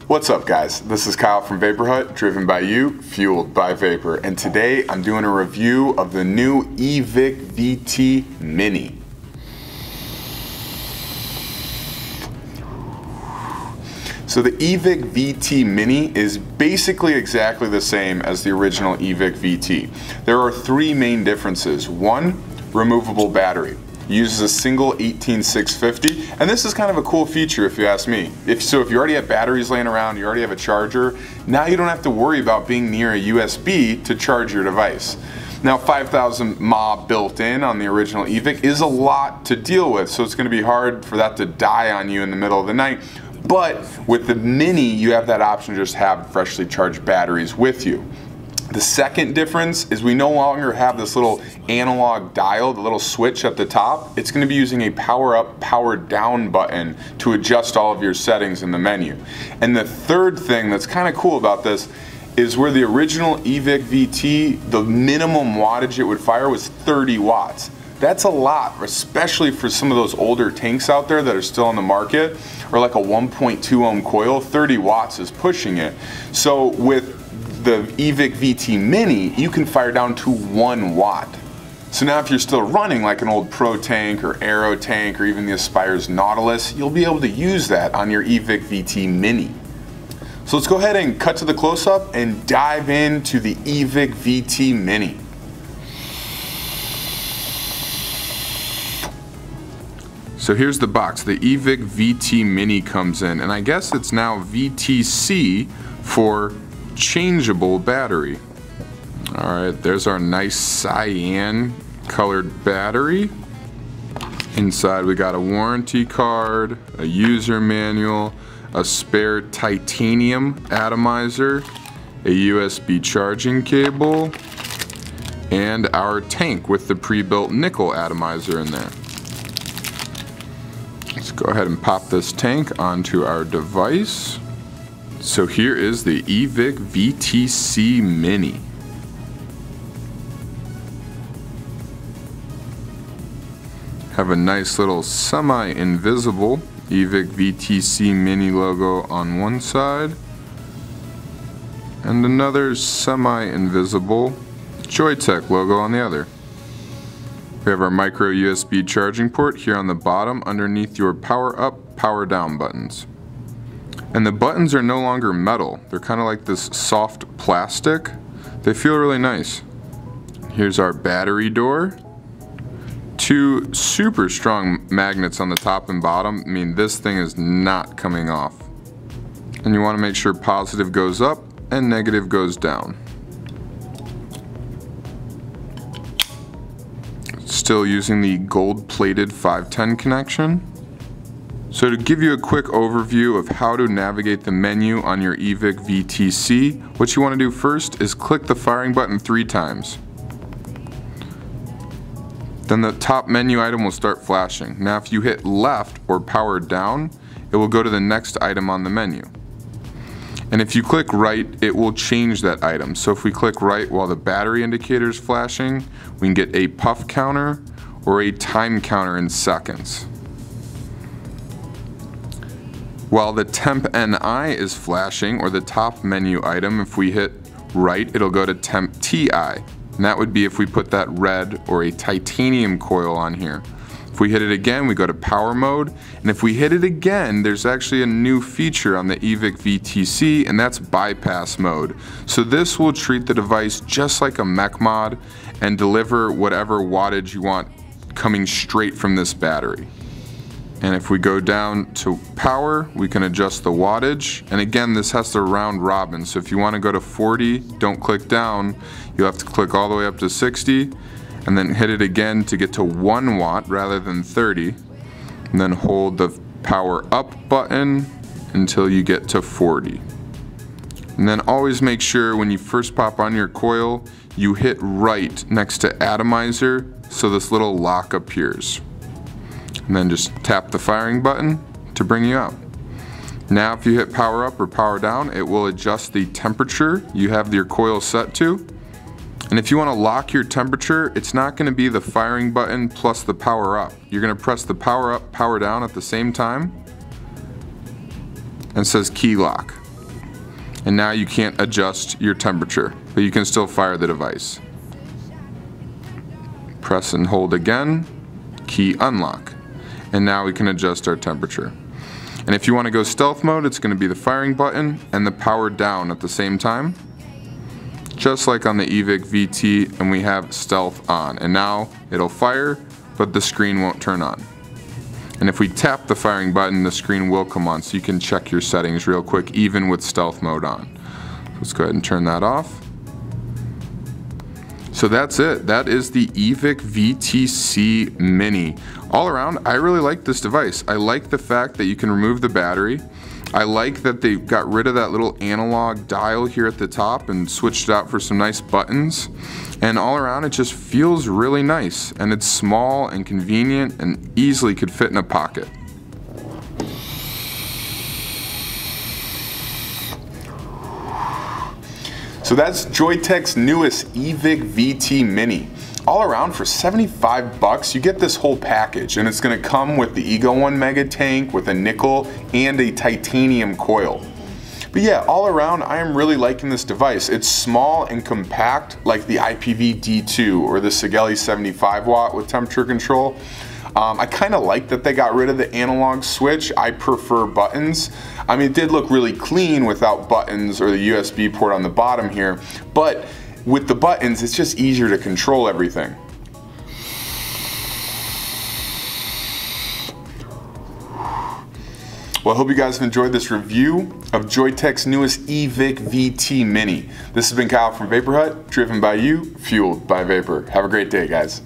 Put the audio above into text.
What's up guys, this is Kyle from Vapor Hut, driven by you, fueled by vapor, and today I'm doing a review of the new eVic VT Mini. So the eVic VT Mini is basically exactly the same as the original eVic VT. There are three main differences. One, removable battery. It uses a single 18650, and this is kind of a cool feature if you ask me. If you already have batteries laying around, you already have a charger, now you don't have to worry about being near a USB to charge your device. Now 5,000 mAh built in on the original eVic is a lot to deal with, so it's going to be hard for that to die on you in the middle of the night. But with the Mini, you have that option to just have freshly charged batteries with you. The second difference is we no longer have this little analog dial, the little switch at the top. It's going to be using a power up, power down button to adjust all of your settings in the menu. And the third thing that's kind of cool about this is where the original eVic VT, the minimum wattage it would fire was 30 watts. That's a lot, especially for some of those older tanks out there that are still on the market, or like a 1.2 ohm coil, 30 watts is pushing it. So with the eVic VT Mini, you can fire down to 1 watt. So now if you're still running like an old Pro tank or Aero tank or even the Aspire's Nautilus, you'll be able to use that on your eVic VT Mini. So let's go ahead and cut to the close-up and dive into the eVic VT Mini. So here's the box. The eVic VT Mini comes in, and I guess it's now VTC for changeable battery. Alright, there's our nice cyan colored battery. Inside we got a warranty card, a user manual, a spare titanium atomizer, a USB charging cable, and our tank with the pre-built nickel atomizer in there. Let's go ahead and pop this tank onto our device. So here is the eVic VTC Mini. Have a nice little semi-invisible eVic VTC Mini logo on one side, and another semi-invisible Joyetech logo on the other. We have our micro USB charging port here on the bottom underneath your power up, power down buttons. And the buttons are no longer metal. They're kind of like this soft plastic. They feel really nice. Here's our battery door. Two super strong magnets on the top and bottom. I mean, this thing is not coming off. And you want to make sure positive goes up and negative goes down. Still using the gold-plated 510 connection. So to give you a quick overview of how to navigate the menu on your eVic VTC, what you want to do first is click the firing button 3 times. Then the top menu item will start flashing. Now if you hit left or power down, it will go to the next item on the menu. And if you click right, it will change that item. So if we click right while the battery indicator is flashing, we can get a puff counter or a time counter in seconds. While the temp NI is flashing, or the top menu item, if we hit right, it'll go to temp TI. And that would be if we put that red or a titanium coil on here. If we hit it again, we go to power mode. And if we hit it again, there's actually a new feature on the eVic VTC, and that's bypass mode. So this will treat the device just like a mech mod and deliver whatever wattage you want coming straight from this battery. And if we go down to power, we can adjust the wattage. And again, this has to round robin. So if you want to go to 40, don't click down. You'll have to click all the way up to 60 and then hit it again to get to 1 watt rather than 30. And then hold the power up button until you get to 40. And then always make sure when you first pop on your coil, you hit right next to atomizer so this little lock appears. And then just tap the firing button to bring you out. Now if you hit power up or power down, it will adjust the temperature you have your coil set to. And if you want to lock your temperature, it's not going to be the firing button plus the power up. You're going to press the power up, power down at the same time. And it says key lock. and now you can't adjust your temperature, but you can still fire the device. Press and hold again, key unlock, and now we can adjust our temperature. And if you want to go stealth mode, it's going to be the firing button and the power down at the same time, just like on the eVic VT, and we have stealth on. And now it'll fire, but the screen won't turn on. And if we tap the firing button, the screen will come on, so you can check your settings real quick, even with stealth mode on. Let's go ahead and turn that off. So that's it. That is the eVic VTC Mini. All around, I really like this device. I like the fact that you can remove the battery. I like that they got rid of that little analog dial here at the top and switched it out for some nice buttons. And all around, it just feels really nice. And it's small and convenient and easily could fit in a pocket. So that's Joyetech's newest eVic VT Mini. All around, for 75 bucks, you get this whole package, and it's going to come with the Ego 1 Mega Tank with a nickel and a titanium coil. But yeah, all around, I am really liking this device. It's small and compact, like the IPV-D2 or the Sigelli 75 watt with temperature control. I kind of like that they got rid of the analog switch. I prefer buttons. I mean, it did look really clean without buttons or the USB port on the bottom here, but with the buttons, it's just easier to control everything. Well, I hope you guys have enjoyed this review of Joyetech's newest eVic VT Mini. This has been Kyle from Vapor Hut, driven by you, fueled by Vapor. Have a great day, guys.